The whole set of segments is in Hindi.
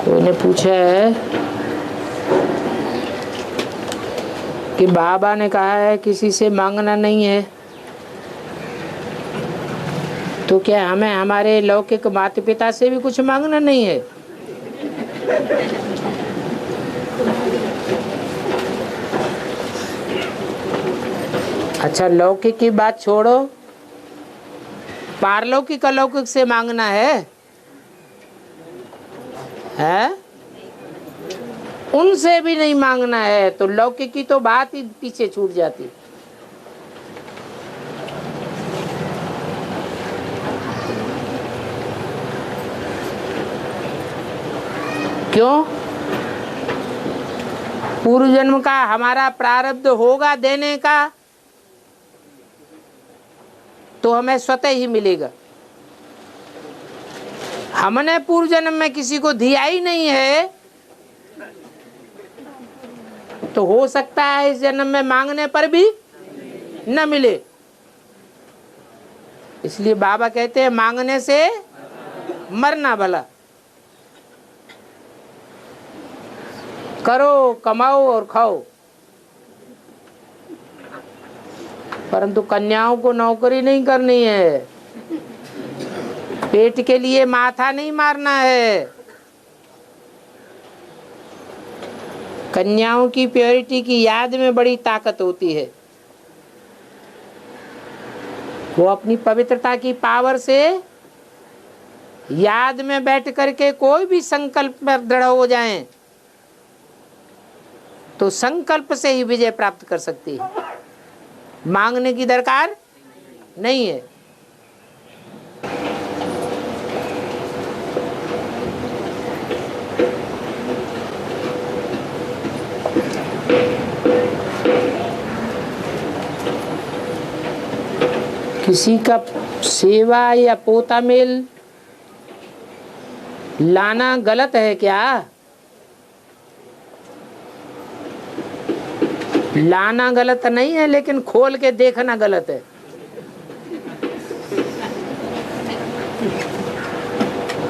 कोई ने पूछा है कि बाबा ने कहा है किसी से मांगना नहीं है, तो क्या हमें हमारे लौकिक माता पिता से भी कुछ मांगना नहीं है? अच्छा, लौकिक की बात छोड़ो, पारलौकिक अलौकिक से मांगना है? उनसे भी नहीं मांगना है तो लौकिक की तो बात ही पीछे छूट जाती। क्यों? पूर्व जन्म का हमारा प्रारब्ध होगा देने का, तो हमें स्वतः ही मिलेगा। हमने पूर्व जन्म में किसी को दिया ही नहीं है, तो हो सकता है इस जन्म में मांगने पर भी न मिले। इसलिए बाबा कहते हैं मांगने से मरना भला। करो, कमाओ और खाओ, परंतु कन्याओं को नौकरी नहीं करनी है, पेट के लिए माथा नहीं मारना है। कन्याओं की प्योरिटी की याद में बड़ी ताकत होती है। वो अपनी पवित्रता की पावर से याद में बैठ करके कोई भी संकल्प पर दृढ़ हो जाएं, तो संकल्प से ही विजय प्राप्त कर सकती है। मांगने की दरकार नहीं है। किसी का सेवा या पोता मेल लाना गलत है क्या? लाना गलत नहीं है, लेकिन खोल के देखना गलत है।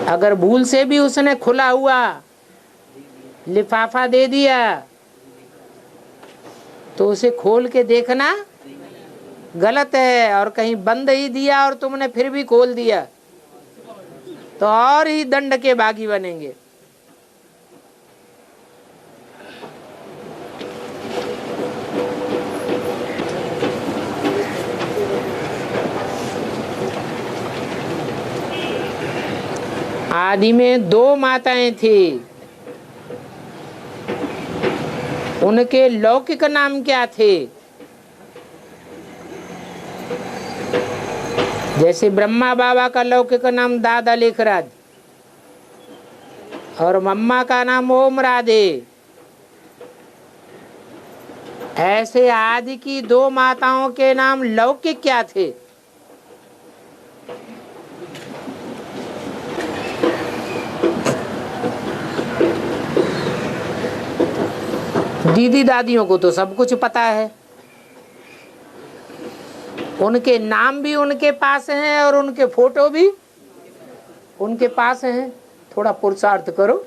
अगर भूल से भी उसने खुला हुआ लिफाफा दे दिया तो उसे खोल के देखना गलत है। और कहीं बंद ही दिया और तुमने फिर भी खोल दिया तो और ही दंड के बागी बनेंगे। आदि में 2 माताएं थी, उनके लौकिक नाम क्या थे? जैसे ब्रह्मा बाबा का लौकिक नाम दादा लेखराज और मम्मा का नाम ओम राधे, ऐसे आदि की 2 माताओं के नाम लौकिक क्या थे? दीदी दादियों को तो सब कुछ पता है, उनके नाम भी उनके पास हैं और उनके फोटो भी उनके पास हैं। थोड़ा पुरुषार्थ करो।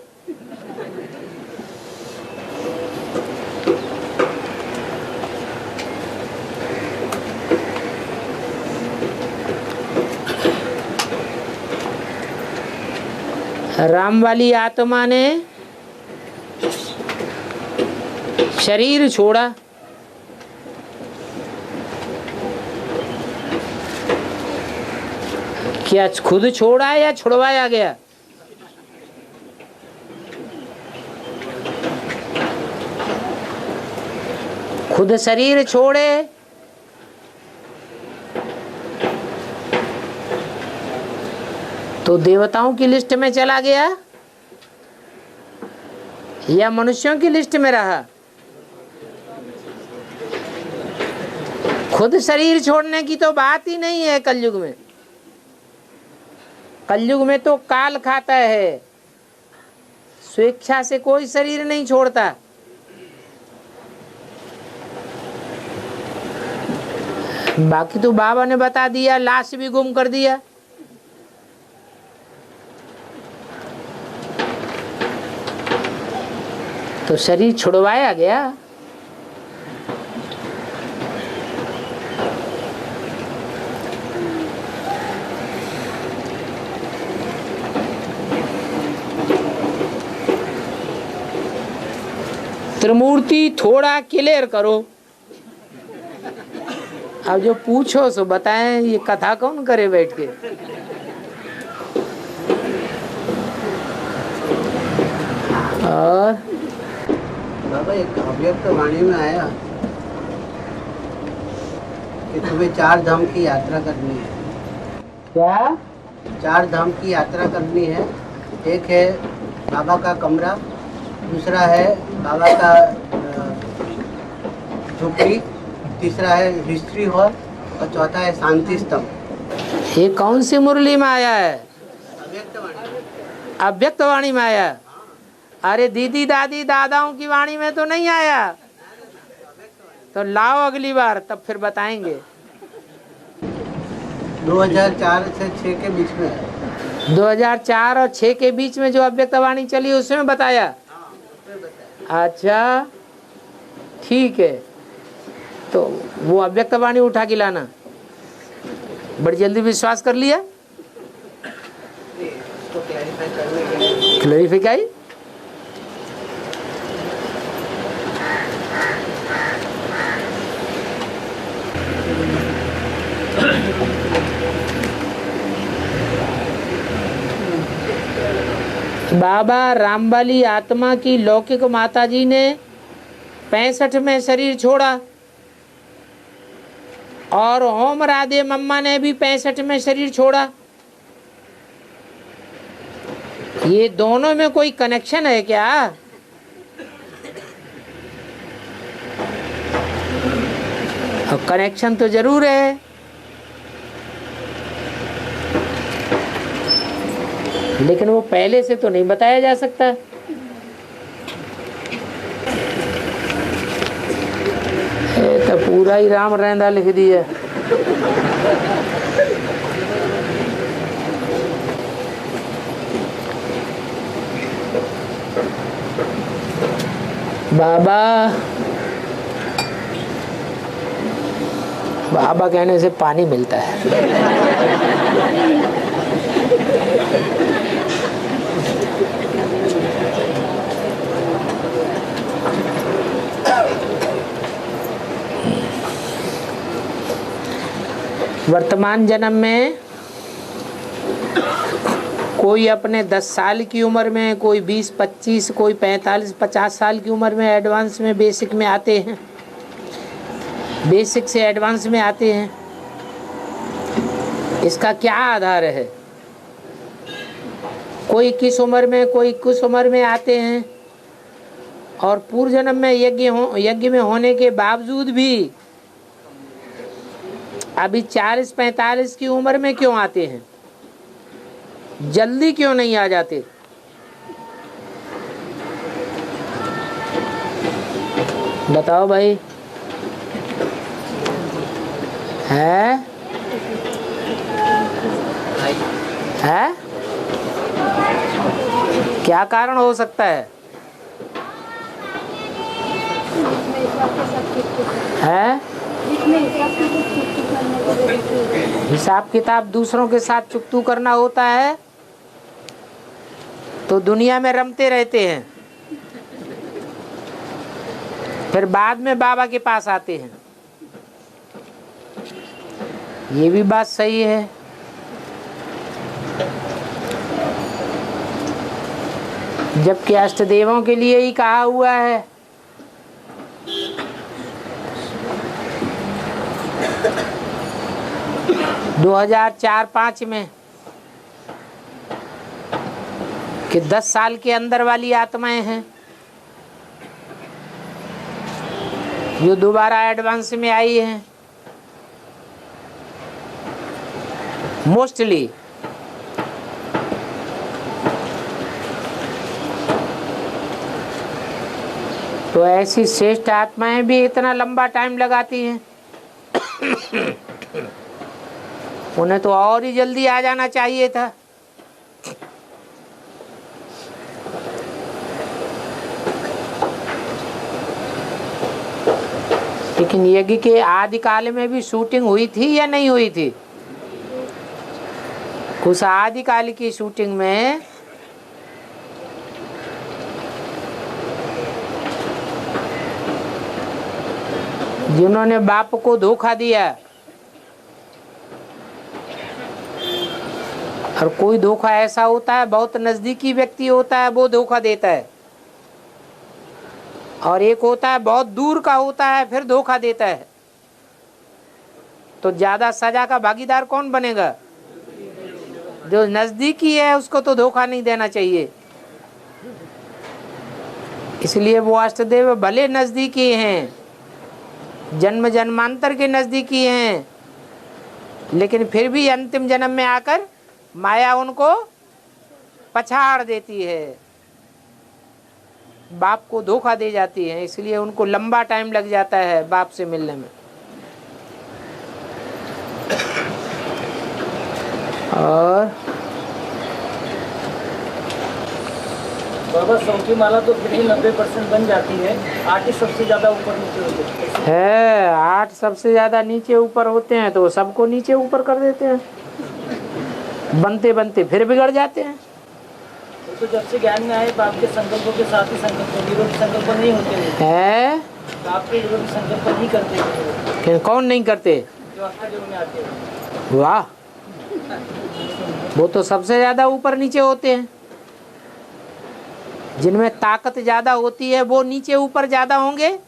राम वाली आत्मा ने शरीर छोड़ा, क्या खुद छोड़ा या छुड़वाया गया? खुद शरीर छोड़े तो देवताओं की लिस्ट में चला गया या मनुष्यों की लिस्ट में रहा? खुद शरीर छोड़ने की तो बात ही नहीं है कलयुग में। कलयुग में तो काल खाता है, स्वेच्छा से कोई शरीर नहीं छोड़ता। बाकी तो बाबा ने बता दिया, लाश भी गुम कर दिया। तो शरीर छुड़वाया गया। त्रिमूर्ति थोड़ा क्लियर करो। अब जो पूछो सो बताएं, ये कथा कौन करे बैठ के। और बाबा एक अव्यक्त वाणी में आया कि तुम्हें 4 धाम की यात्रा करनी है। क्या? 4 धाम की यात्रा करनी है। एक है बाबा का कमरा, दूसरा है बाबा का झोपड़ी, तीसरा है हिस्ट्री हॉल और चौथा है शांति स्तंभ। ये कौन सी मुरली में आया है? अव्यक्त वाणी। अव्यक्त वाणी में आया। अरे दीदी दादी दादाओं की वाणी में तो नहीं आया। तो लाओ अगली बार, तब फिर बताएंगे। 2004 से 6 के बीच में है। 2004 और 6 के बीच में जो अव्यक्त वाणी चली उसमें बताया। अच्छा ठीक है, तो वो अव्यक्त वाणी उठा के लाना। बड़ी जल्दी विश्वास कर लिया। क्लैरिफाई। बाबा रामबाली आत्मा की लौकिक माताजी ने 65 में शरीर छोड़ा और होम राधे मम्मा ने भी 65 में शरीर छोड़ा। ये दोनों में कोई कनेक्शन है क्या? कनेक्शन तो जरूर है। लेकिन वो पहले से तो नहीं बताया जा सकता। तो पूरा ही राम रहंदा लिख दिया। बाबा कहने से पानी मिलता है। वर्तमान जन्म में कोई अपने 10 साल की उम्र में, कोई 20-25, कोई 45-50 साल की उम्र में एडवांस में बेसिक में आते हैं, बेसिक से एडवांस में आते हैं। इसका क्या आधार है? कोई किस उम्र में, कोई किस उम्र में आते हैं, और पूर्व जन्म में यज्ञ में होने के बावजूद भी अभी 40-45 की उम्र में क्यों आते हैं? जल्दी क्यों नहीं आ जाते? बताओ भाई। है क्या कारण हो सकता है? हिसाब किताब दूसरों के साथ चुकतू करना होता है तो दुनिया में रमते रहते हैं, फिर बाद में बाबा के पास आते हैं। ये भी बात सही है। जबकि अष्टदेवों के लिए ही कहा हुआ है। दो 2004-05 में कि 10 साल के अंदर वाली आत्माएं हैं जो दोबारा एडवांस में आई हैं। मोस्टली तो ऐसी श्रेष्ठ आत्माएं भी इतना लंबा टाइम लगाती हैं। उन्हें तो और ही जल्दी आ जाना चाहिए था। लेकिन यज्ञ के आदिकाल में भी शूटिंग हुई थी या नहीं हुई थी? उस आदिकाल की शूटिंग में जिन्होंने बाप को धोखा दिया, और कोई धोखा ऐसा होता है बहुत नजदीकी व्यक्ति होता है वो धोखा देता है, और एक होता है बहुत दूर का होता है फिर धोखा देता है। तो ज्यादा सजा का भागीदार कौन बनेगा? जो नजदीकी है उसको तो धोखा नहीं देना चाहिए। इसलिए वो अष्टदेव भले नजदीकी हैं, जन्म जन्मांतर के नजदीकी हैं, लेकिन फिर भी अंतिम जन्म में आकर माया उनको पछाड़ देती है, बाप को धोखा दे जाती है। इसलिए उनको लंबा टाइम लग जाता है बाप से मिलने में। और बाबा 100 की माला तो फिर ही 90% बन जाती है, 8 ही सबसे ज्यादा ऊपर नीचे होते है। 8 सबसे ज्यादा नीचे ऊपर होते हैं तो सबको नीचे ऊपर कर देते हैं, बनते बनते फिर बिगड़ जाते हैं। तो जब से ज्ञान में आए बाप के संकल्पों के साथ ही संकल्प, विरोधी संकल्प नहीं होते है। बाप के विरोधी संकल्प नहीं करते। कौन नहीं करते? जो अष्टदेव में आते हैं। वाह, वो तो सबसे ज्यादा ऊपर नीचे होते हैं। जिनमें ताकत ज्यादा होती है वो नीचे ऊपर ज्यादा होंगे,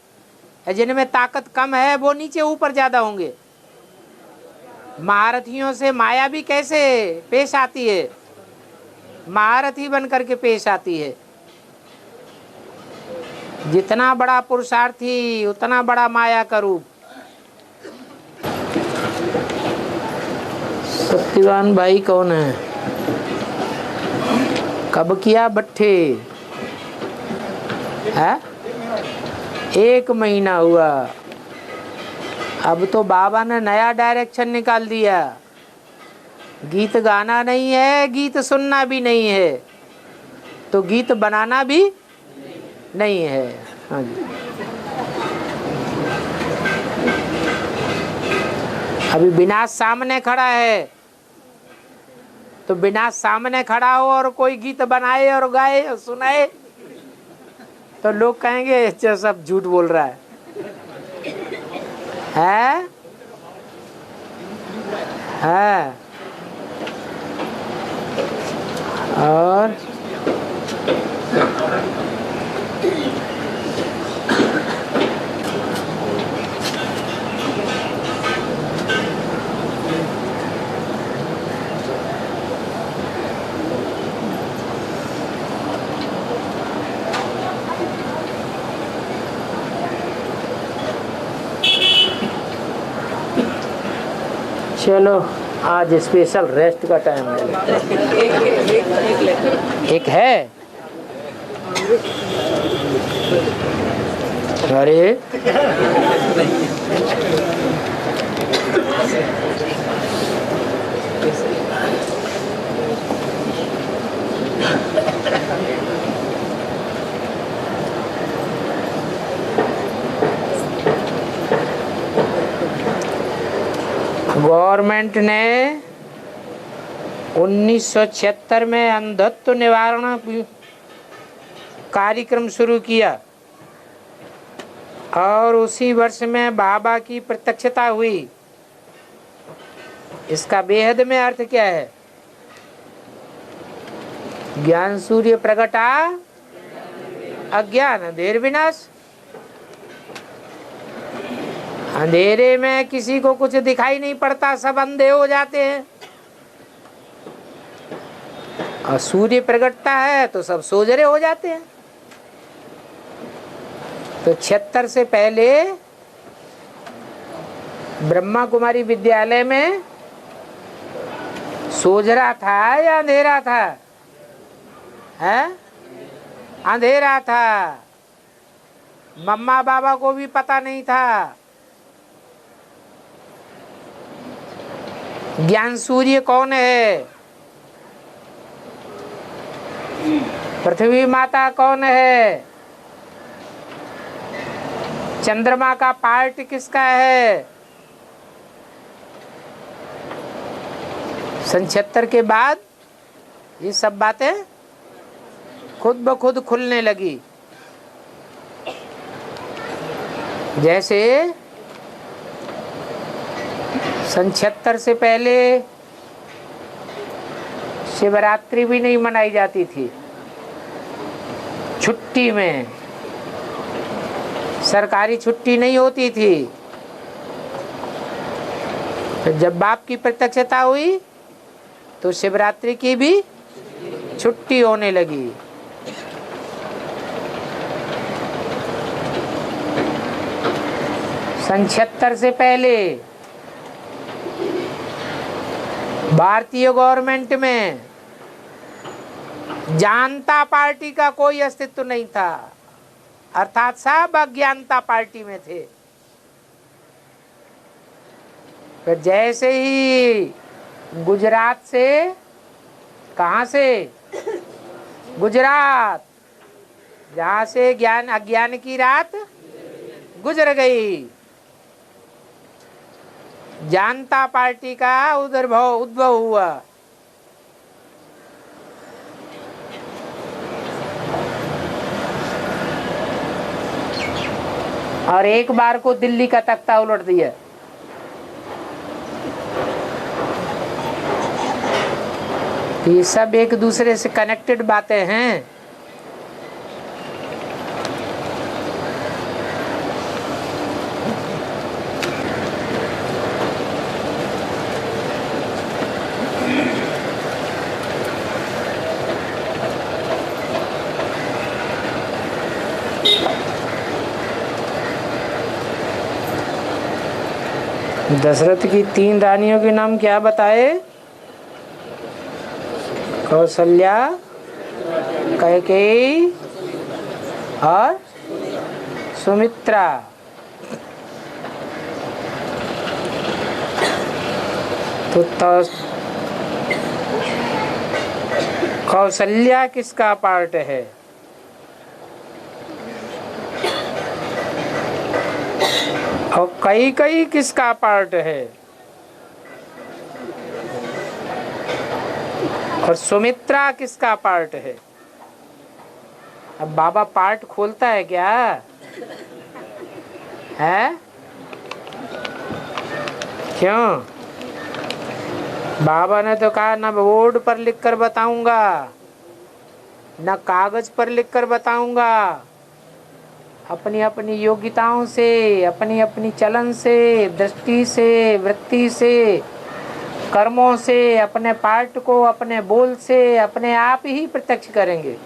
जिनमें ताकत कम है वो नीचे ऊपर ज्यादा होंगे। महारथियों से माया भी कैसे पेश आती है? महारथी बन करके पेश आती है। जितना बड़ा पुरुषार्थी उतना बड़ा माया का रूप। सत्यवान भाई कौन है? कब किया भट्ठे? है 1 महीना हुआ। अब तो बाबा ने नया डायरेक्शन निकाल दिया। गीत गाना नहीं है, गीत सुनना भी नहीं है, तो गीत बनाना भी नहीं है। हाँ जी। अभी विनाश सामने खड़ा है, तो विनाश सामने खड़ा हो और कोई गीत बनाए और गाए और सुनाए तो लोग कहेंगे ये सब झूठ बोल रहा है। है? और चलो आज स्पेशल रेस्ट का टाइम है। एक है। अरे गवर्नमेंट ने 1976 में अंधत्व निवारण कार्यक्रम शुरू किया और उसी वर्ष में बाबा की प्रत्यक्षता हुई। इसका बेहद में अर्थ क्या है? ज्ञान सूर्य प्रगटा, अज्ञान अंधेर विनाश। अंधेरे में किसी को कुछ दिखाई नहीं पड़ता, सब अंधे हो जाते हैं, और सूर्य प्रगटता है तो सब सोजरे हो जाते हैं। तो 76 से पहले ब्रह्मा कुमारी विद्यालय में सोजरा था या अंधेरा था? है? अंधेरा था। मम्मा बाबा को भी पता नहीं था। ज्ञान सूर्य कौन है? पृथ्वी माता कौन है? चंद्रमा का पार्ट किसका है? सन 76 के बाद ये सब बातें खुद ब खुद खुलने लगी। जैसे सन 76 से पहले शिवरात्रि भी नहीं मनाई जाती थी, छुट्टी में, सरकारी छुट्टी नहीं होती थी। तो जब बाप की प्रत्यक्षता हुई तो शिवरात्रि की भी छुट्टी होने लगी। सन 76 से पहले भारतीय गवर्नमेंट में जनता पार्टी का कोई अस्तित्व नहीं था, अर्थात सब अज्ञानता पार्टी में थे। तो जैसे ही गुजरात से, कहाँ से? गुजरात, जहाँ से ज्ञान अज्ञान की रात गुजर गई, जनता पार्टी का उद्भव हुआ। और एक बार को दिल्ली का तख्ता उलट दिया। ये सब एक दूसरे से कनेक्टेड बातें हैं। दशरथ की 3 रानियों के नाम क्या बताए? कौशल्या, कैकेयी और सुमित्रा। तो कौशल्या किसका पार्ट है? और कैकेयी किसका पार्ट है? और सुमित्रा किसका पार्ट है? अब बाबा पार्ट खोलता है क्या है? क्यों? बाबा ने तो कहा ना बोर्ड पर लिखकर बताऊंगा, ना कागज पर लिखकर बताऊंगा, अपनी अपनी योग्यताओं से, अपनी अपनी चलन से, दृष्टि से, वृत्ति से, कर्मों से, अपने पार्ट को अपने बोल से अपने आप ही प्रत्यक्ष करेंगे।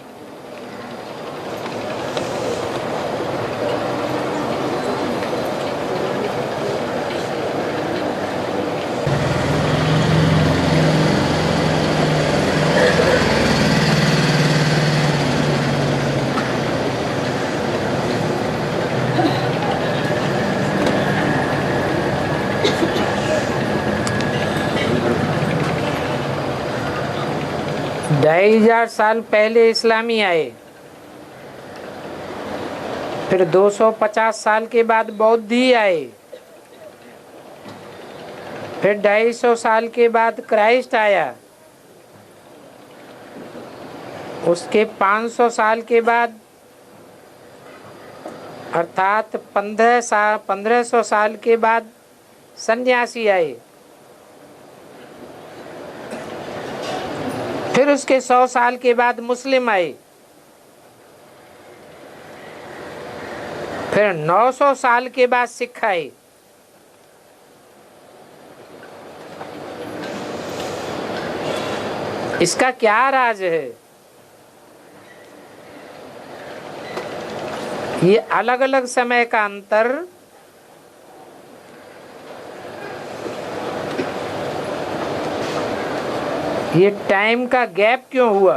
ढाई हजार साल पहले इस्लामी आए, फिर 250 साल के बाद बौद्धी आए, फिर 250 साल के बाद क्राइस्ट आया, उसके 500 साल के बाद अर्थात 1500 साल के बाद सन्यासी आए, फिर उसके 100 साल के बाद मुस्लिम आए, फिर 900 साल के बाद सिख आए, इसका क्या राज है? ये अलग अलग समय का अंतर ये टाइम का गैप क्यों हुआ?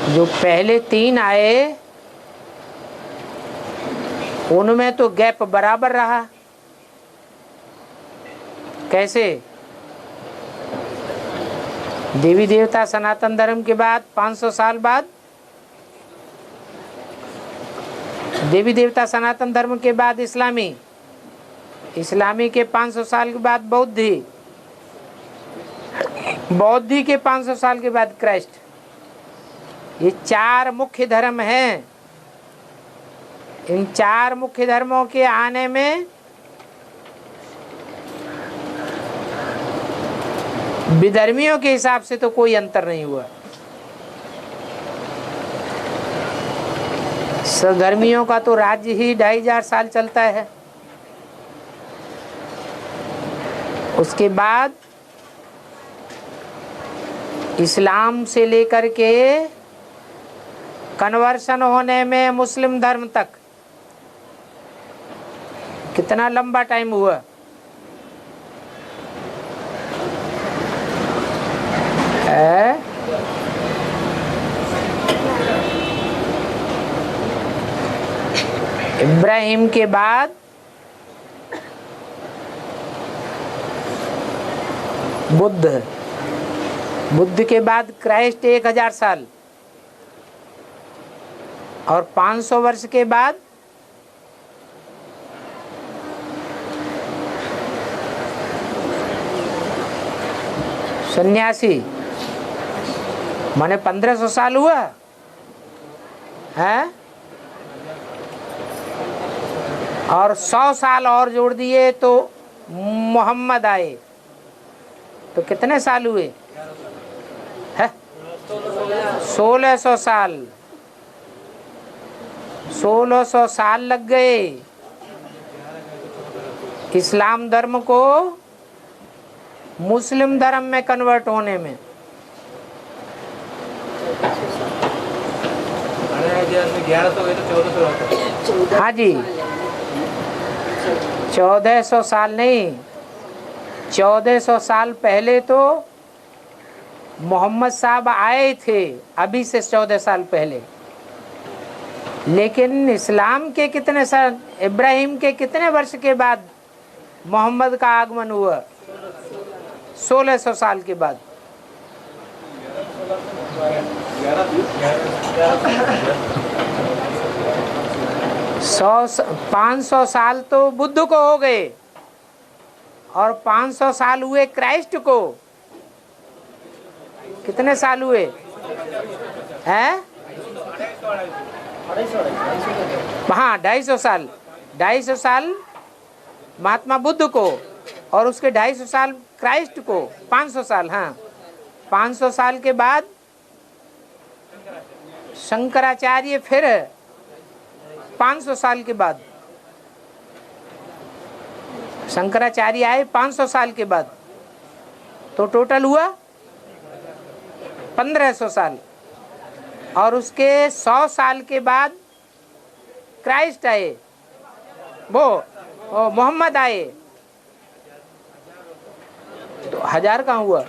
जो पहले 3 आए उनमें तो गैप बराबर रहा। कैसे? देवी देवता सनातन धर्म के बाद 500 साल बाद, देवी देवता सनातन धर्म के बाद इस्लामी, इस्लामी के 500 साल के बाद बौद्धि, बौद्धि के 500 साल के बाद क्राइस्ट। ये 4 मुख्य धर्म हैं। इन 4 मुख्य धर्मों के आने में विधर्मियों के हिसाब से तो कोई अंतर नहीं हुआ। सधर्मियों का तो राज्य ही 2500 साल चलता है। उसके बाद इस्लाम से लेकर के कन्वर्शन होने में मुस्लिम धर्म तक कितना लंबा टाइम हुआ। इब्राहिम के बाद बुद्ध, बुद्ध के बाद क्राइस्ट 1000 साल, और 500 वर्ष के बाद सन्यासी, माने 1500 साल हुआ है। और 100 साल और जोड़ दिए तो मोहम्मद आए, तो कितने साल हुए है? 1600 साल, 1600 साल लग गए इस्लाम धर्म को मुस्लिम धर्म में कन्वर्ट होने में। हाँ जी, 1400 साल नहीं, 1400 साल पहले तो मोहम्मद साहब आए थे, अभी से 14 साल पहले। लेकिन इस्लाम के कितने साल, इब्राहिम के कितने वर्ष के बाद मोहम्मद का आगमन हुआ? 1600 साल के बाद। 500 साल तो बुद्ध को हो गए, और 500 साल हुए क्राइस्ट को। कितने साल हुए हैं? हाँ, 250 साल, 250 साल महात्मा बुद्ध को, और उसके 250 साल क्राइस्ट को। 500 साल, हाँ 500 साल के बाद शंकराचार्य, फिर 500 साल के बाद शंकराचार्य आए 500 साल के बाद, तो टोटल हुआ 1500 साल। और उसके 100 साल के बाद क्राइस्ट आए, वो मोहम्मद आए, तो 1000 कहाँ हुआ?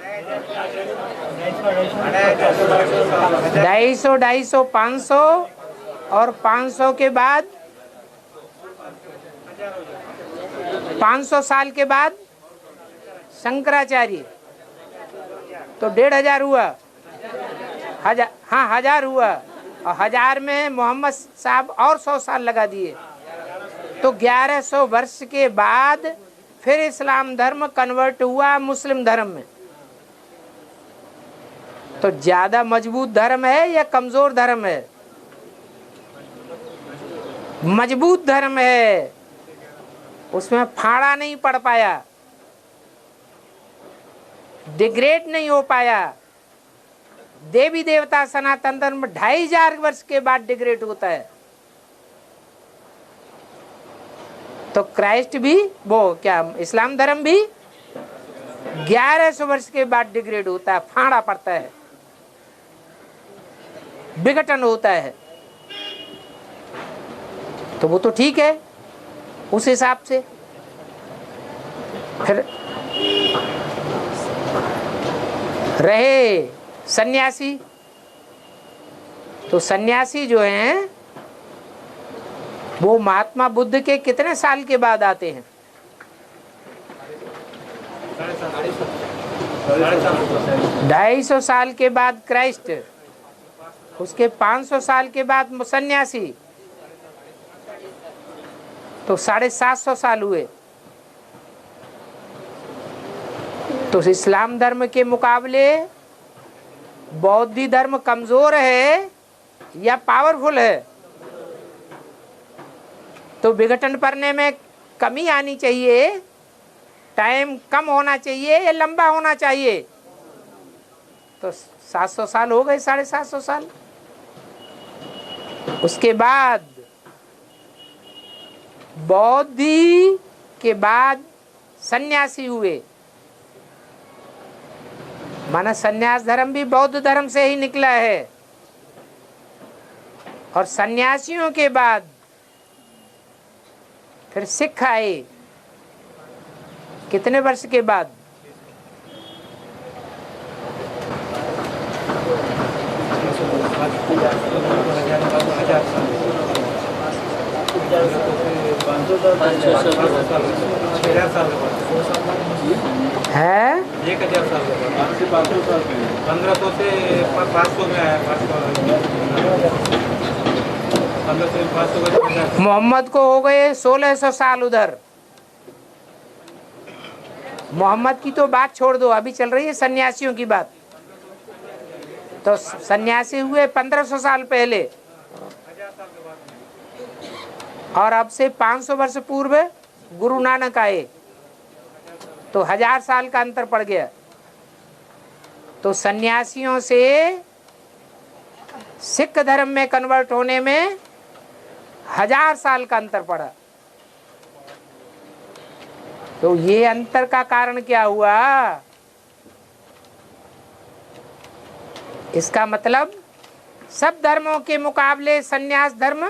250, 250, 500, और 500 के बाद 500 साल के बाद शंकराचार्य, तो 1500 हुआ। 1000, हाँ 1000 हुआ, और 1000 में मोहम्मद साहब और 100 साल लगा दिए, तो 1100 वर्ष के बाद फिर इस्लाम धर्म कन्वर्ट हुआ मुस्लिम धर्म में। तो ज्यादा मजबूत धर्म है या कमजोर धर्म है? मजबूत धर्म है, उसमें फाड़ा नहीं पड़ पाया, डिग्रेड नहीं हो पाया। देवी देवता सनातन धर्म 2500 वर्ष के बाद डिग्रेड होता है, तो क्राइस्ट भी, वो क्या इस्लाम धर्म भी 1100 वर्ष के बाद डिग्रेड होता है, फाड़ा पड़ता है, विघटन होता है। तो वो तो ठीक है उस हिसाब से। फिर रहे सन्यासी, तो सन्यासी जो हैं वो महात्मा बुद्ध के कितने साल के बाद आते हैं? 250 साल के बाद क्राइस्ट, उसके 500 साल के बाद सन्यासी, तो 750 साल हुए। तो इस्लाम धर्म के मुकाबले बौद्ध धर्म कमजोर है या पावरफुल है? तो विघटन करने में कमी आनी चाहिए, टाइम कम होना चाहिए या लंबा होना चाहिए? तो 700 साल हो गए, 750 साल। उसके बाद बौद्धि के बाद सन्यासी हुए, माना सन्यास धर्म भी बौद्ध धर्म से ही निकला है। और सन्यासियों के बाद फिर सिख आए, कितने वर्ष के बाद? है 1000 साल 1500 से 500 में आया। 1500 से 500 मोहम्मद को हो गए 1600 साल उधर। मोहम्मद की तो बात छोड़ दो, अभी चल रही है सन्यासियों की बात। तो सन्यासी हुए 1500 साल पहले, और अब से 500 वर्ष पूर्व गुरु नानक आए, तो 1000 साल का अंतर पड़ गया। तो सन्यासियों से सिख धर्म में कन्वर्ट होने में 1000 साल का अंतर पड़ा। तो ये अंतर का कारण क्या हुआ? इसका मतलब सब धर्मों के मुकाबले सन्यास धर्म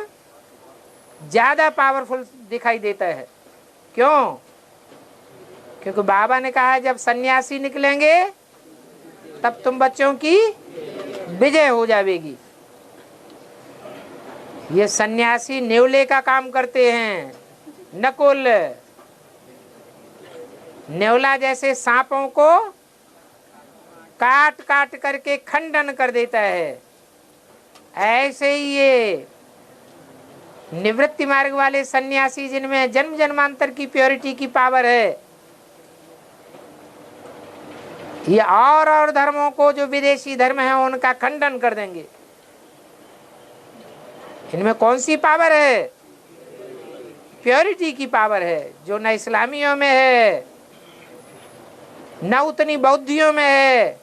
ज्यादा पावरफुल दिखाई देता है। क्यों? क्योंकि बाबा ने कहा जब सन्यासी निकलेंगे तब तुम बच्चों की विजय हो जाएगी। ये सन्यासी नेवले का काम करते हैं, नकुल। नेवला जैसे सांपों को काट काट करके खंडन कर देता है, ऐसे ही ये निवृत्ति मार्ग वाले सन्यासी जिनमें जन्म जन्मांतर की प्योरिटी की पावर है, ये और धर्मों को जो विदेशी धर्म है उनका खंडन कर देंगे। इनमें कौन सी पावर है? प्योरिटी की पावर है, जो न इस्लामियों में है न उतनी बौद्धियों में है।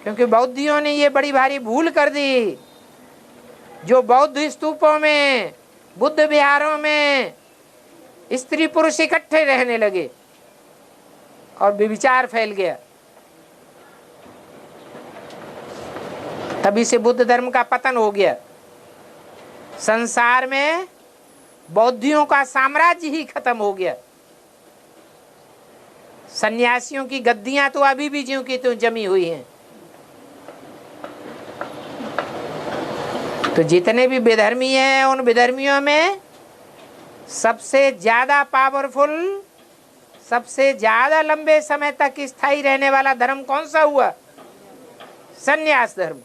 क्योंकि बौद्धियों ने ये बड़ी भारी भूल कर दी, जो बौद्ध स्तूपों में, बुद्ध विहारों में स्त्री पुरुष इकट्ठे रहने लगे और व्यभिचार फैल गया। तभी से बुद्ध धर्म का पतन हो गया। संसार में बौद्धियों का साम्राज्य ही खत्म हो गया। सन्यासियों की गद्दियां तो अभी भी ज्यों की त्यों जमी हुई हैं। तो जितने भी विधर्मी हैं उन विधर्मियों में सबसे ज्यादा पावरफुल, सबसे ज्यादा लंबे समय तक स्थायी रहने वाला धर्म कौन सा हुआ? सन्यास धर्म।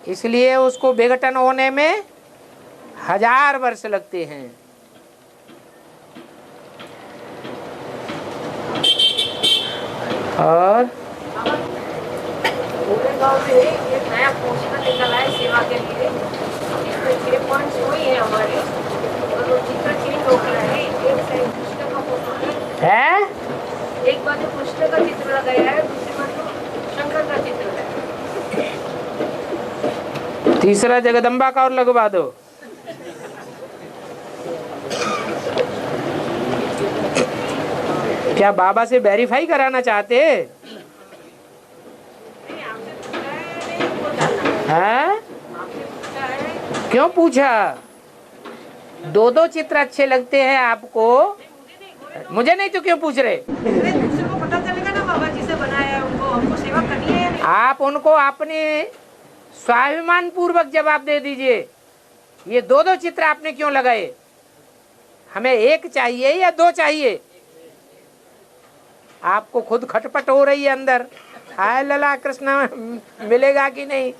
इसलिए उसको विघटन होने में 1000 वर्ष लगते हैं। और पूरे गांव में एक नया पोस्टर निकला है सेवा के लिए, इसमें 6 पॉइंट्स वही है हमारे, और वो चित्र चेंज हो गया है। एक साइड कृष्ण का फोटो है, एक बाजू कृष्ण का चित्र लगाया है, दूसरी बाजू शंकर का चित्र है। तीसरा जगदम्बा का और लगवा दो। क्या बाबा से वेरीफाई कराना चाहते हैं? क्यों पूछा? 2 चित्र अच्छे लगते हैं आपको, मुझे नहीं तो क्यों पूछ रहे? दूसरे को पता चलेगा ना बाबा जी से बनाया है, उनको हमको सेवा करनी है। आप उनको अपने स्वाभिमान पूर्वक जवाब दे दीजिए। ये 2 चित्र आपने क्यों लगाए? हमें 1 चाहिए या 2 चाहिए? आपको खुद खटपट हो रही है अंदर, हाय लला कृष्ण मिलेगा कि नहीं।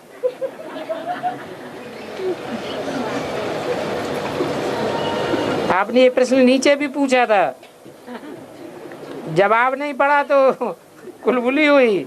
आपने ये प्रश्न नीचे भी पूछा था, जवाब नहीं पड़ा तो कुलबुली हुई।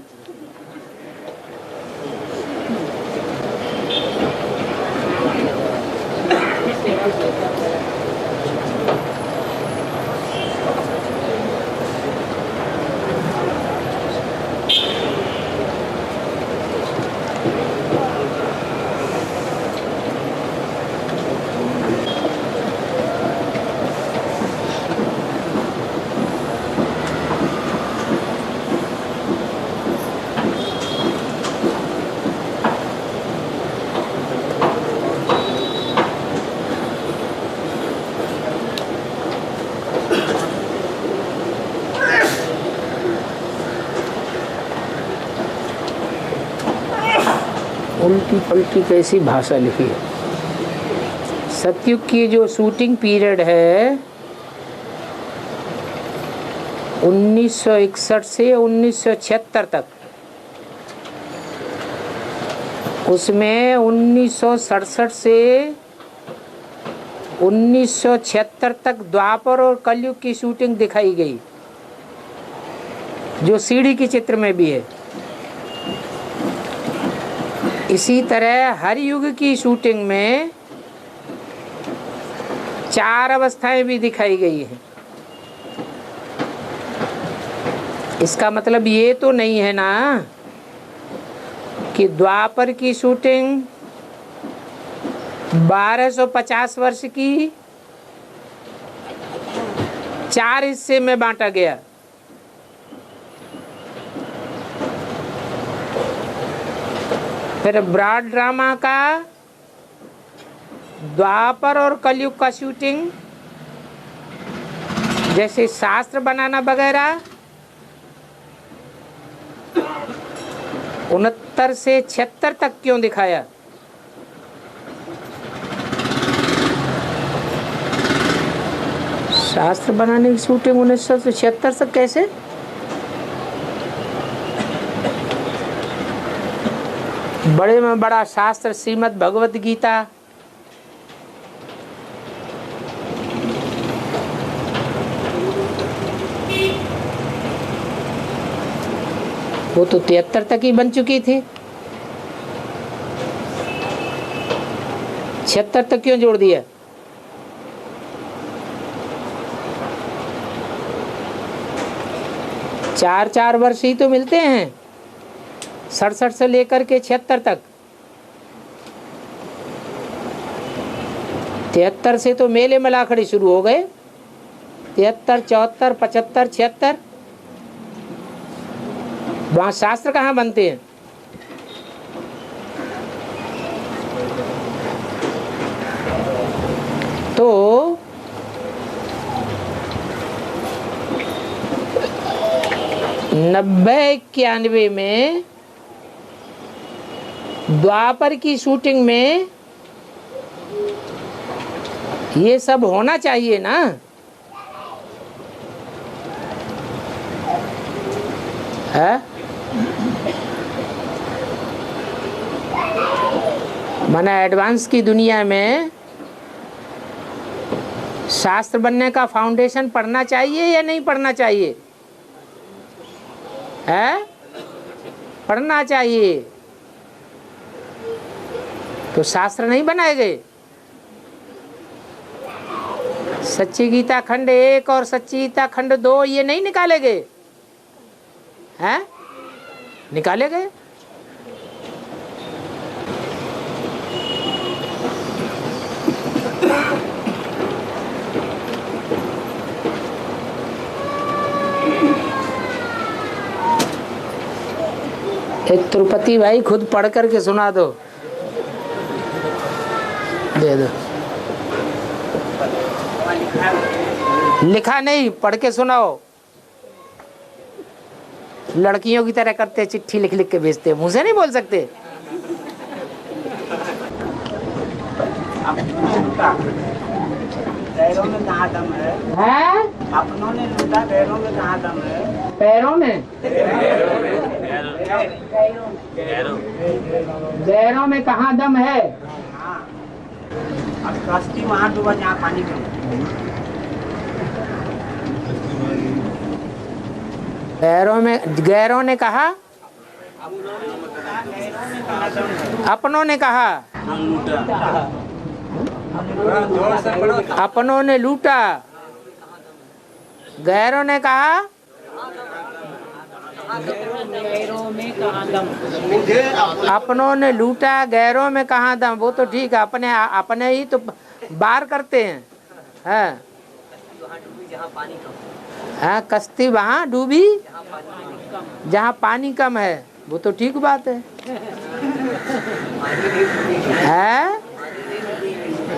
उल्टी पलटी कैसी भाषा लिखी है। सतयुग की जो शूटिंग पीरियड है 1961 से 1976 तक, उसमें 1967 से 1976 तक द्वापर और कलयुग की शूटिंग दिखाई गई, जो सीढ़ी के चित्र में भी है। इसी तरह हर युग की शूटिंग में 4 अवस्थाएं भी दिखाई गई हैं। इसका मतलब ये तो नहीं है ना कि द्वापर की शूटिंग 1250 वर्ष की 4 हिस्से में बांटा गया। फिर ब्रॉड ड्रामा का द्वापर और कलयुग का शूटिंग, जैसे शास्त्र बनाना वगैरह, 69 से 76 तक क्यों दिखाया? शास्त्र बनाने की शूटिंग 1976 तक कैसे? बड़े में बड़ा शास्त्र श्रीमद् भगवत गीता, वो तो 73 तक ही बन चुकी थी। 76 तक क्यों जोड़ दिया? चार वर्ष ही तो मिलते हैं, 67 से लेकर के 76 तक। 73 से तो मेले मलाखड़ी शुरू हो गए, 73, 74, 75, 76। वहाँ शास्त्र कहाँ बनते हैं? तो 90-91 में द्वापर की शूटिंग में ये सब होना चाहिए ना। है माना एडवांस की दुनिया में शास्त्र बनने का फाउंडेशन पढ़ना चाहिए या नहीं पढ़ना चाहिए? है, पढ़ना चाहिए। तो शास्त्र नहीं बनाए गए। सच्ची गीता खंड 1 और सच्ची गीता खंड 2 ये नहीं निकाले गए हैं? निकाले गए। एक तिरुपति भाई खुद पढ़ करके सुना दो, दे दो। लिखा नहीं, पढ़ के सुनाओ। लड़कियों की तरह करते, चिट्ठी लिख लिख के भेजते, मुंह से नहीं बोल सकते। पैरों में कहाँ दम है? हैं? अपनों ने लूटा, पैरों में कहाँ दम है? पैरों में, गैरों में कहाँ दम है? अब कश्ती वहाँ डूबा जहाँ पानी कम। गैरों ने कहा, अपनों ने कहा, अपनों ने लूटा, गैरों ने कहा, गैरों में कहाँ दम। अपनों ने लूटा, गैरों में कहाँ दम। वो तो ठीक है, अपने अपने ही तो बार करते हैं। हाँ, हाँ, कश्ती वहाँ डूबी जहाँ पानी कम है। वो तो ठीक बात है। है?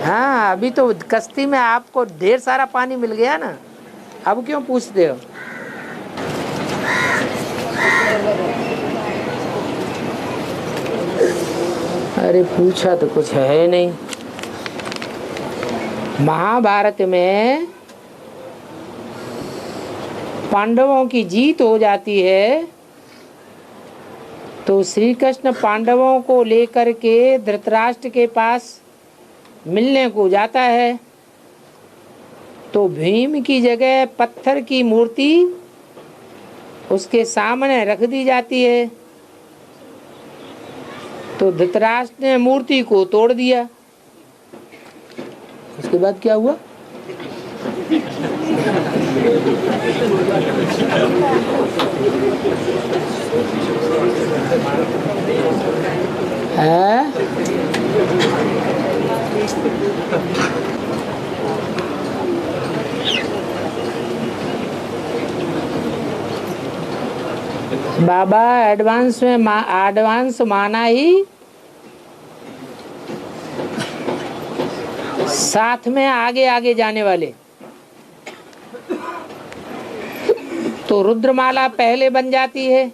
हाँ, अभी तो कश्ती में आपको ढेर सारा पानी मिल गया ना, अब क्यों पूछते हो? अरे पूछा तो कुछ है नहीं। महाभारत में पांडवों की जीत हो जाती है तो श्री कृष्ण पांडवों को लेकर के धृतराष्ट्र के पास मिलने को जाता है, तो भीम की जगह पत्थर की मूर्ति उसके सामने रख दी जाती है। तो धृतराष्ट्र ने मूर्ति को तोड़ दिया। उसके बाद क्या हुआ? है? बाबा एडवांस में एडवांस माना ही साथ में आगे आगे जाने वाले। तो रुद्रमाला पहले बन जाती है,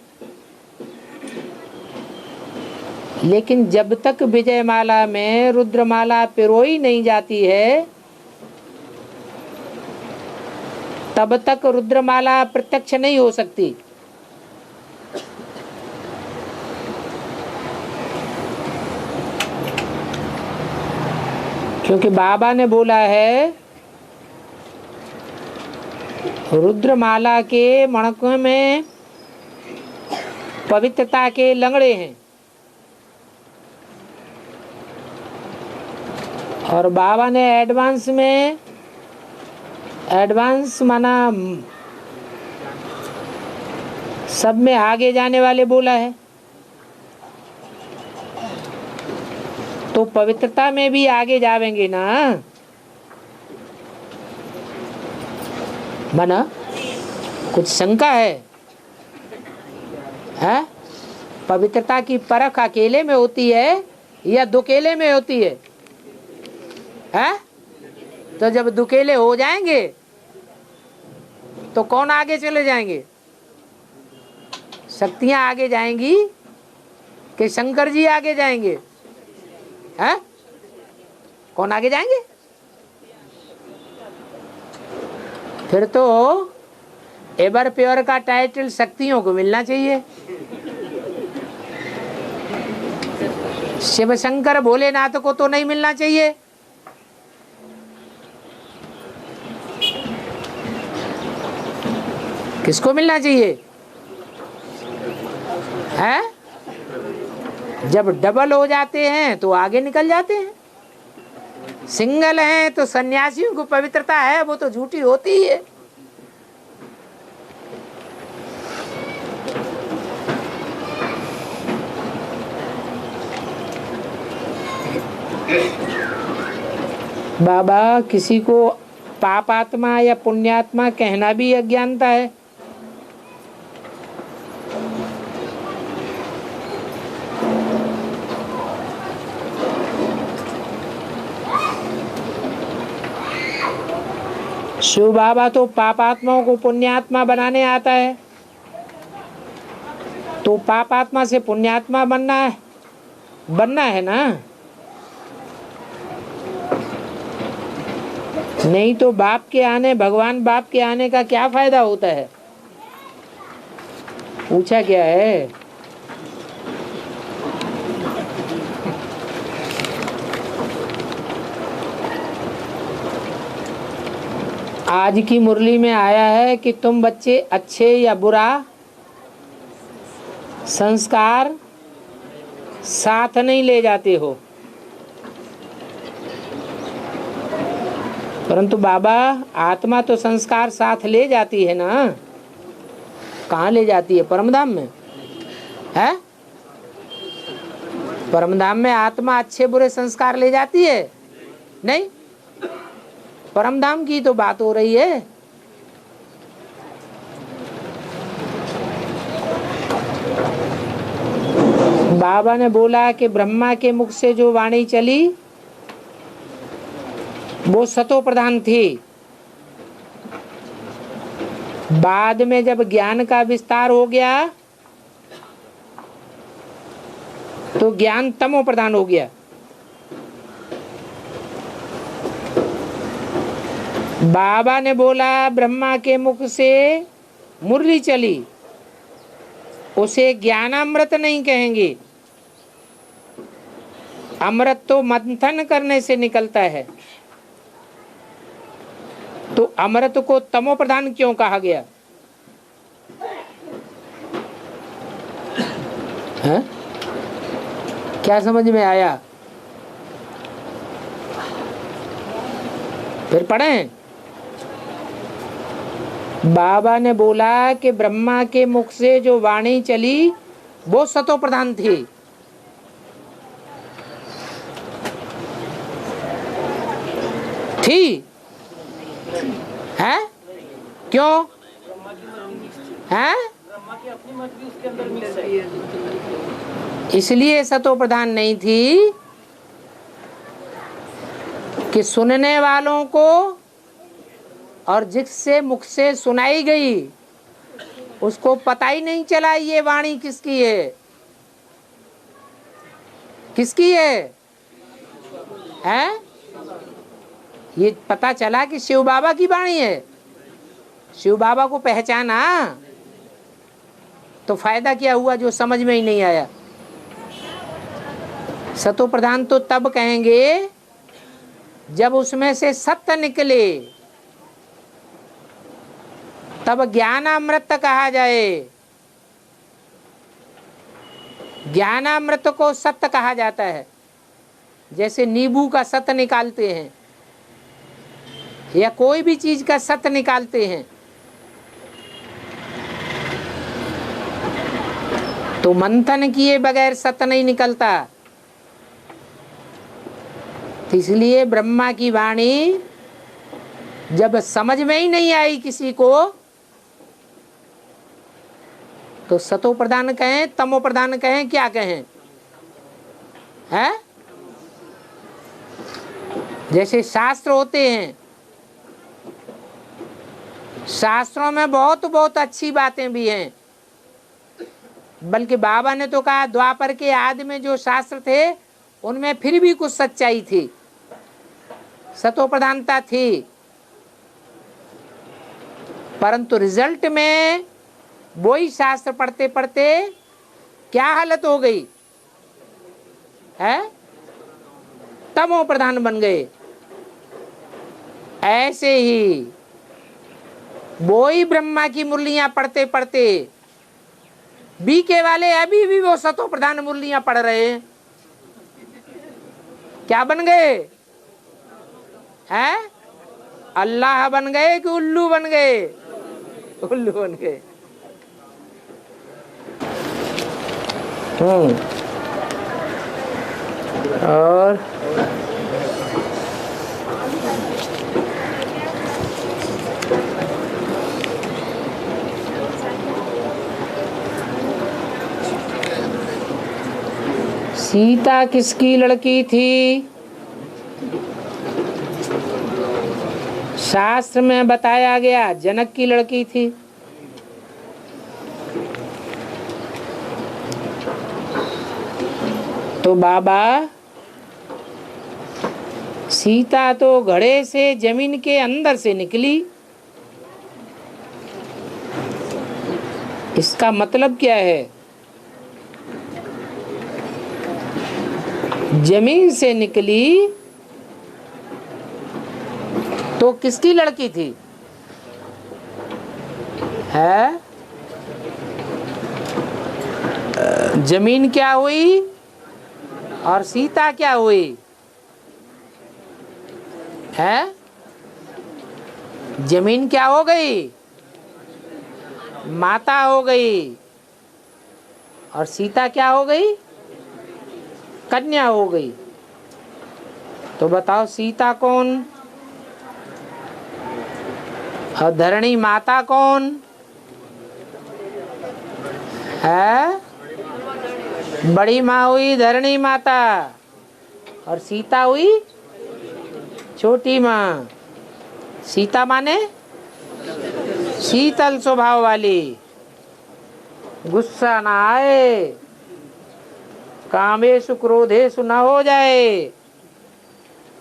लेकिन जब तक विजयमाला में रुद्रमाला पिरोई नहीं जाती है तब तक रुद्रमाला प्रत्यक्ष नहीं हो सकती। क्योंकि बाबा ने बोला है रुद्रमाला के मणक में पवित्रता के लंगड़े हैं, और बाबा ने एडवांस में, एडवांस माना सब में आगे जाने वाले बोला है। तो पवित्रता में भी आगे जावेंगे ना। बना कुछ शंका है? पवित्रता की परख अकेले में होती है या दुकेले में होती है? तो जब दुकेले हो जाएंगे तो कौन आगे चले जाएंगे? शक्तियां आगे जाएंगी कि शंकर जी आगे जाएंगे? हैं? कौन आगे जाएंगे? फिर तो एवर प्योर का टाइटल शक्तियों को मिलना चाहिए। शिव शंकर भोलेनाथ को तो नहीं मिलना चाहिए। किसको मिलना चाहिए? है? जब डबल हो जाते हैं तो आगे निकल जाते हैं। सिंगल हैं तो सन्यासियों को पवित्रता है, वो तो झूठी होती ही है। बाबा किसी को पापात्मा या पुण्यात्मा कहना भी अज्ञानता है। शिव बाबा तो पापात्माओं को पुण्यात्मा बनाने आता है, तो पापात्मा से पुण्यात्मा बनना है ना। नहीं तो बाप के आने, भगवान बाप के आने का क्या फायदा होता है? पूछा क्या है? आज की मुरली में आया है कि तुम बच्चे अच्छे या बुरा संस्कार साथ नहीं ले जाते हो, परंतु बाबा आत्मा तो संस्कार साथ ले जाती है ना। कहाँ ले जाती है? परमधाम में है? परमधाम में आत्मा अच्छे बुरे संस्कार ले जाती है? नहीं, परमधाम की तो बात हो रही है। बाबा ने बोला कि ब्रह्मा के मुख से जो वाणी चली वो सतो प्रधान थी। बाद में जब ज्ञान का विस्तार हो गया तो ज्ञान तमो प्रधान हो गया। बाबा ने बोला ब्रह्मा के मुख से मुरली चली, उसे ज्ञानामृत नहीं कहेंगे। अमृत तो मंथन करने से निकलता है, तो अमृत को तमो प्रधान क्यों कहा गया है? क्या समझ में आया? फिर पढ़ें। बाबा ने बोला कि ब्रह्मा के मुख से जो वाणी चली वो सतो प्रधान थी। थी है? क्यों है? ब्रह्मा की अपनी मत भी उसके अंदर मिक्स है। इसलिए सतो प्रधान नहीं थी कि सुनने वालों को और जिससे मुख से सुनाई गई उसको पता ही नहीं चला ये वाणी किसकी है। किसकी है? ये पता चला कि शिव बाबा की वाणी है। शिव बाबा को पहचाना तो फायदा क्या हुआ जो समझ में ही नहीं आया। सतो प्रधान तो तब कहेंगे जब उसमें से सत्य निकले, तब ज्ञानामृत कहा जाए। ज्ञानामृत को सत्य कहा जाता है। जैसे नींबू का सत्य निकालते हैं या कोई भी चीज का सत्य निकालते हैं, तो मंथन किए बगैर सत्य नहीं निकलता। तो इसलिए ब्रह्मा की वाणी जब समझ में ही नहीं आई किसी को, तो सतो प्रधान कहें, तमो प्रधान कहें, क्या कहें? है? जैसे शास्त्र होते हैं, शास्त्रों में बहुत बहुत अच्छी बातें भी हैं। बल्कि बाबा ने तो कहा द्वापर के आदि में जो शास्त्र थे उनमें फिर भी कुछ सच्चाई थी, सतो प्रधानता थी, परंतु रिजल्ट में वही शास्त्र पढ़ते पढ़ते क्या हालत हो गई है? तमो प्रधान बन गए। ऐसे ही वही ब्रह्मा की मुरलियां पढ़ते पढ़ते बीके वाले अभी भी वो सतो प्रधान मुरलियां पढ़ रहे हैं। क्या बन गए हैं? अल्लाह बन गए कि उल्लू बन गए? उल्लू बन गए। और सीता किसकी लड़की थी? शास्त्र में बताया गया जनक की लड़की थी। तो बाबा सीता तो घड़े से जमीन के अंदर से निकली, इसका मतलब क्या है? जमीन से निकली तो किसकी लड़की थी? है? जमीन क्या हुई और सीता क्या हुई? है? जमीन क्या हो गई? माता हो गई। और सीता क्या हो गई? कन्या हो गई। तो बताओ सीता कौन और धरणी माता कौन है? बड़ी माँ हुई धरणी माता और सीता हुई छोटी माँ। सीता माने शीतल स्वभाव वाली, गुस्सा ना आए, कामेषु क्रोधेषु न हो जाए,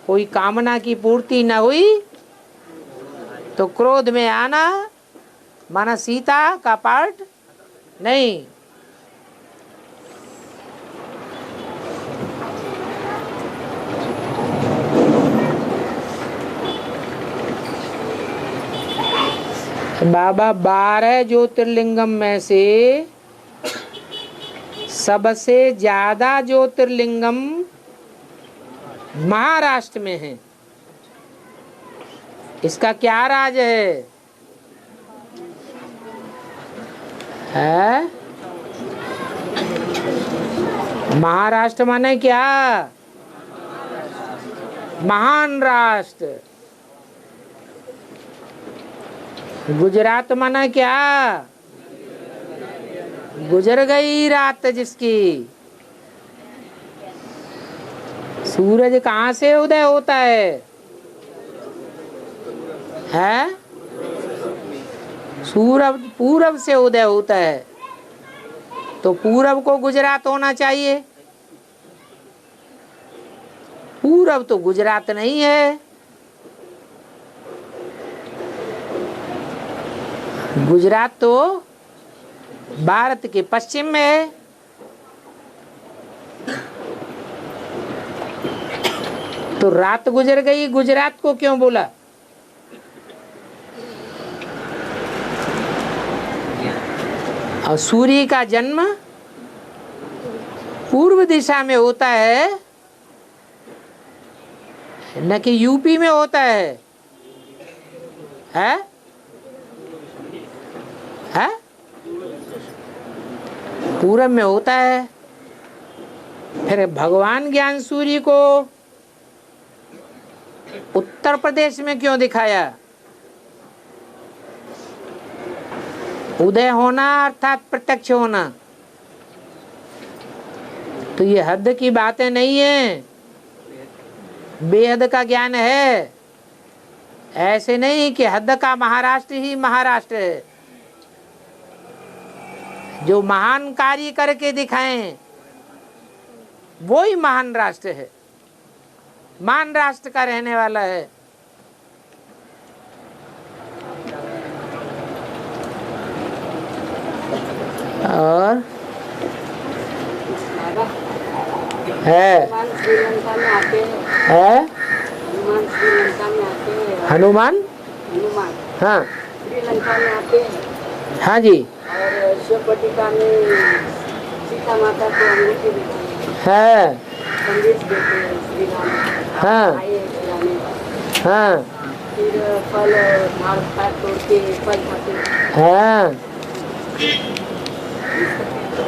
कोई कामना की पूर्ति न हुई तो क्रोध में आना माना सीता का पार्ट नहीं। बाबा 12 ज्योतिर्लिंगम में से सबसे ज्यादा ज्योतिर्लिंगम महाराष्ट्र में है। इसका क्या राज है? महाराष्ट्र माने क्या? महान राष्ट्र। गुजरात माना क्या? गुजर गई रात जिसकी। सूरज कहाँ से उदय होता है? सूरज पूरब से उदय होता है। तो पूरब को गुजरात होना चाहिए। पूरब तो गुजरात नहीं है। गुजरात तो भारत के पश्चिम में है। तो रात गुजर गई गुजरात को क्यों बोला? और सूर्य का जन्म पूर्व दिशा में होता है न कि यूपी में होता है? है? पूरब में होता है। फिर भगवान ज्ञान सूर्य को उत्तर प्रदेश में क्यों दिखाया? उदय होना अर्थात प्रत्यक्ष होना। तो ये हद की बातें नहीं है, बेहद का ज्ञान है। ऐसे नहीं कि हद का महाराष्ट्र ही महाराष्ट्र है। जो महान कार्य करके दिखाएं वो ही महान राष्ट्र है, महान राष्ट्र का रहने वाला है। और है हनुमान। हाँ हाँ जी। और शिवपटिका में सीता माता को अंगूठी है। संदेश देते हैं श्री राम। हाँ हाँ। फिर फल झाड़ तोड़ के फल खाते। हाँ।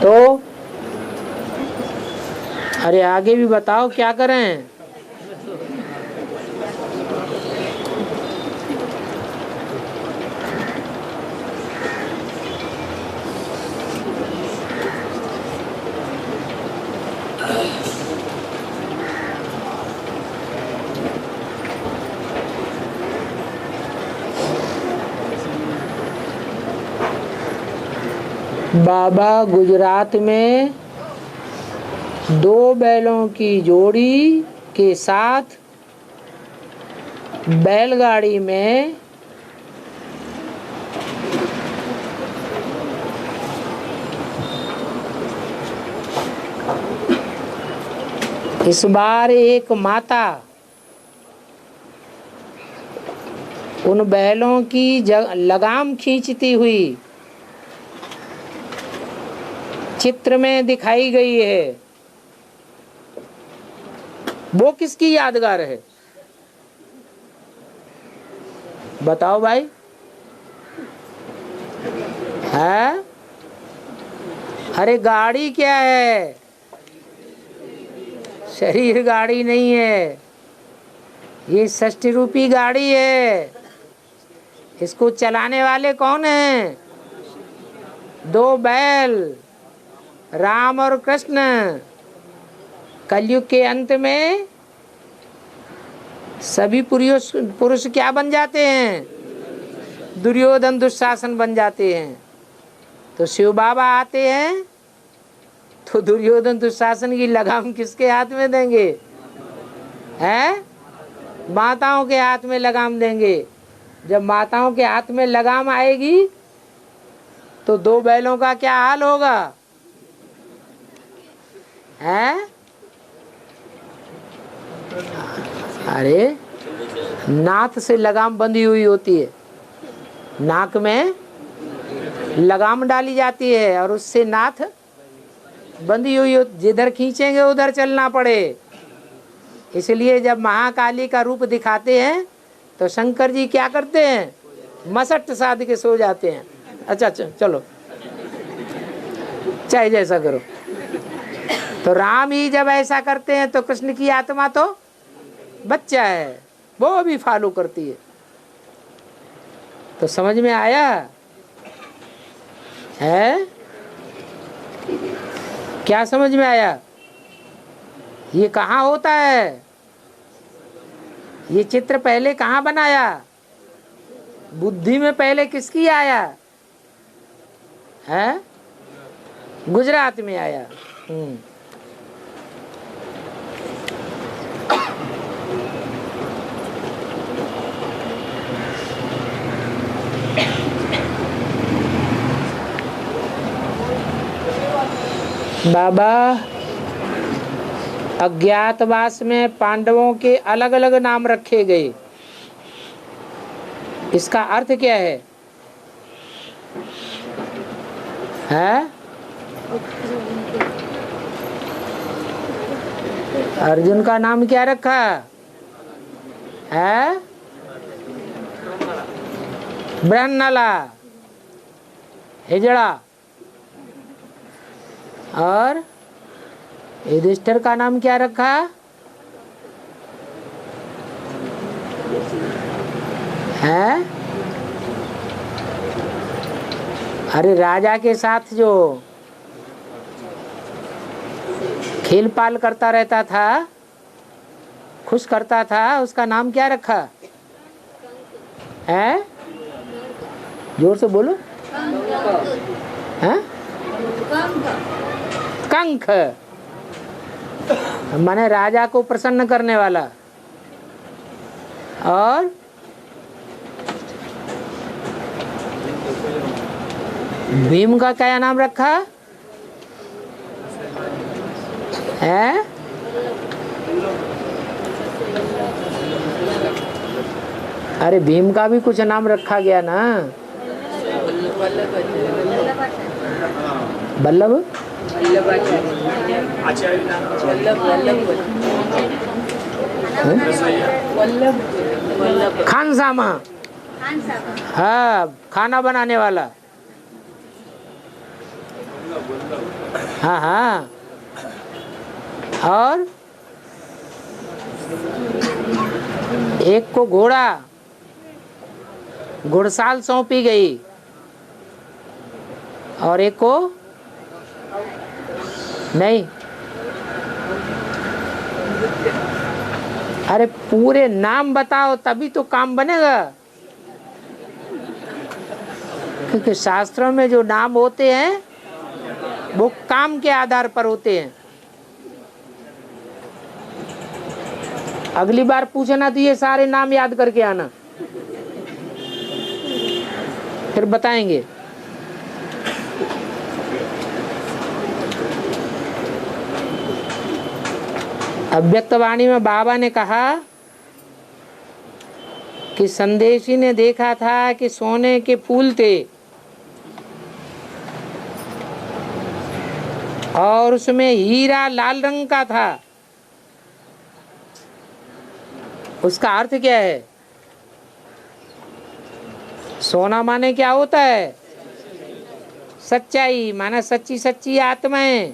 तो अरे आगे भी बताओ क्या करें? बाबा गुजरात में 2 बैलों की जोड़ी के साथ बैलगाड़ी में इस बार एक माता उन बैलों की लगाम खींचती हुई चित्र में दिखाई गई है। वो किसकी यादगार है? बताओ भाई। है? अरे गाड़ी क्या है? शरीर गाड़ी नहीं है, ये षष्ठी रूपी गाड़ी है। इसको चलाने वाले कौन हैं? दो बैल, राम और कृष्ण। कलयुग के अंत में सभी पुरुष क्या बन जाते हैं? दुर्योधन दुशासन बन जाते हैं। तो शिव बाबा आते हैं तो दुर्योधन दुशासन की लगाम किसके हाथ में देंगे? हैं? माताओं के हाथ में लगाम देंगे। जब माताओं के हाथ में लगाम आएगी तो दो बैलों का क्या हाल होगा? हैं? अरे नाथ से लगाम बंधी हुई होती है, नाक में लगाम डाली जाती है और उससे नाथ बंधी हुई हो, जिधर खींचेंगे उधर चलना पड़े। इसलिए जब महाकाली का रूप दिखाते हैं तो शंकर जी क्या करते हैं? मसट साध के सो जाते हैं। अच्छा चलो, चाहे जैसा करो। तो राम ही जब ऐसा करते हैं तो कृष्ण की आत्मा तो बच्चा है, वो भी फॉलो करती है। तो समझ में आया है? क्या समझ में आया? ये कहाँ होता है? ये चित्र पहले कहाँ बनाया? बुद्धि में पहले किसकी आया है? गुजरात में आया। बाबा, अज्ञातवास में पांडवों के अलग अलग नाम रखे गए, इसका अर्थ क्या है? अर्जुन का नाम क्या रखा है? ब्रह्मनला, हिजड़ा। और युधिष्ठिर का नाम क्या रखा है? अरे राजा के साथ जो खेल पाल करता रहता था, खुश करता था, उसका नाम क्या रखा है? जोर से बोलो। हैं? कंक, माने राजा को प्रसन्न करने वाला। और भीम का क्या नाम रखा है? अरे भीम का भी कुछ नाम रखा गया ना। बल्लभ, खानसामा, हाँ, खाना बनाने वाला। हाँ हाँ। और एक को घोड़ा, घुड़साल सौंपी गई, और एक को नहीं। अरे पूरे नाम बताओ तभी तो काम बनेगा, क्योंकि शास्त्रों में जो नाम होते हैं वो काम के आधार पर होते हैं। अगली बार पूछना तो ये सारे नाम याद करके आना, फिर बताएंगे। अव्यक्तवाणी में बाबा ने कहा कि संदेशी ने देखा था कि सोने के फूल थे और उसमें हीरा लाल रंग का था। उसका अर्थ क्या है? सोना माने क्या होता है? सच्चाई, माना सच्ची सच्ची आत्माएं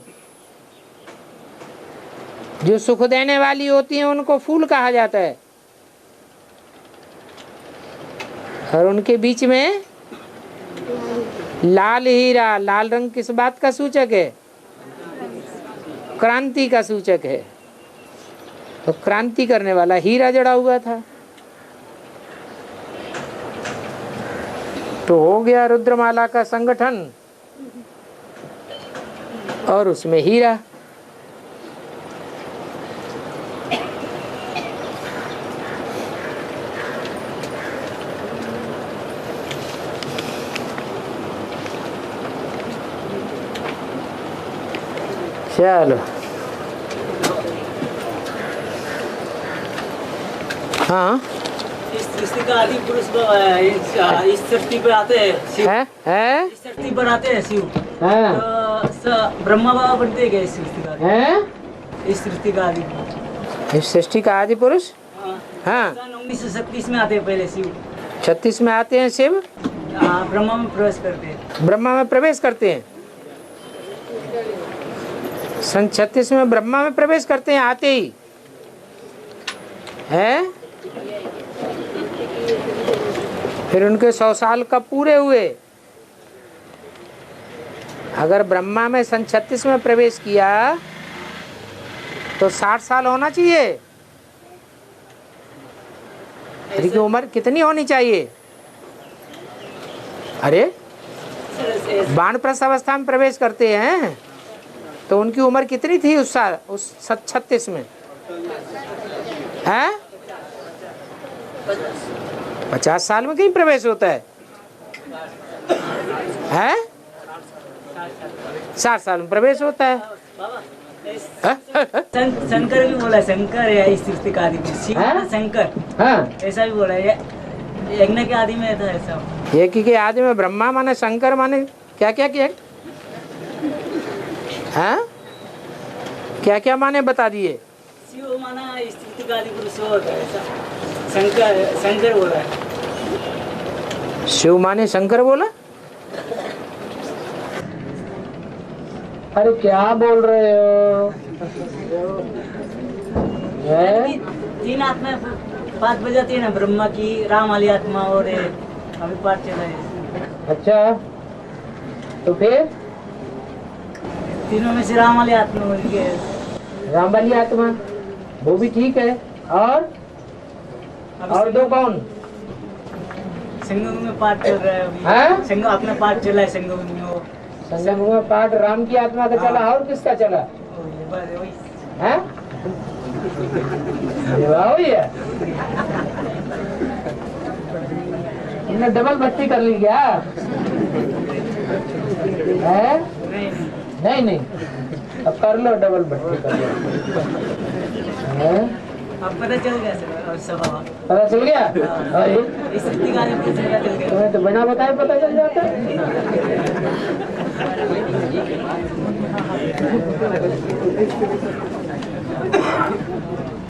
जो सुख देने वाली होती हैं उनको फूल कहा जाता है। और उनके बीच में लाल हीरा, लाल रंग किस बात का सूचक है? क्रांति का सूचक है। तो क्रांति करने वाला हीरा जड़ा हुआ था। तो हो गया रुद्रमाला का संगठन और उसमें हीरा। चलो हाँ, इस सृष्टि का आदि पुरुष इस सृष्टि पर आते हैं शिव। है इस सृष्टि पर आते हैं शिव। हाँ। तो ब्रह्मा बाबा बनते हैं इस सृष्टि का? हैं? इस सृष्टि का आदि पुरुष। इस सृष्टि का आदि पुरुष हाँ 1936 में आते हैं पहले शिव। 36 में आते हैं शिव, ब्रह्मा में प्रवेश करते हैं। ब्रह्मा में प्रवेश करते हैं। सन 36 में ब्रह्मा में प्रवेश करते हैं आते ही है। फिर उनके 100 साल कब पूरे हुए? अगर ब्रह्मा में सन 36 में प्रवेश किया तो 60 साल होना चाहिए। इनकी उम्र कितनी होनी चाहिए? अरे बाणप्रस्थ अवस्था में प्रवेश करते हैं तो उनकी उम्र कितनी थी उस साल, उस 36 में? है 50 साल में कहीं प्रवेश होता है? हैं 60 साल में प्रवेश होता है। शंकर भी बोला, शंकर है इस सृष्टि का आदि पुरुष। शिव हाँ? शंकर हाँ ऐसा भी बोला है। यज्ञ के आदि में था ऐसा। एक के आदि में ब्रह्मा माने शंकर माने क्या क्या किया? हाँ क्या क्या माने बता दिए? शिव माना इस सृष्टि का आदि पुरुष होता है ऐसा। शंकर बोला है। शिव माने शंकर बोला? अरे क्या बोल रहे हो? तीन आत्मा पाठ बजाती है ना, ब्रह्मा की, राम वाली आत्मा और अभी पाठ चल रहा है। अच्छा तो फिर तीनों में से राम वाली आत्मा हो गई है। राम वाली आत्मा वो भी ठीक है। और दो कौन? संगम में पाठ चल रहा है अभी। हाँ? संगम अपना पाठ चला है संगम में। वो संगम में पाठ राम की आत्मा का चला और किसका चला? वही हैं? ये वही है। तुमने डबल भट्टी कर ली क्या? है? नहीं नहीं अब कर लो, डबल भट्टी कर लो। अब पता चल गया सर स्वभाव। पता चल गया? अरे इस स्थिति का आगे पता चल गया। तुम्हें तो बिना बताए पता चल जाता है।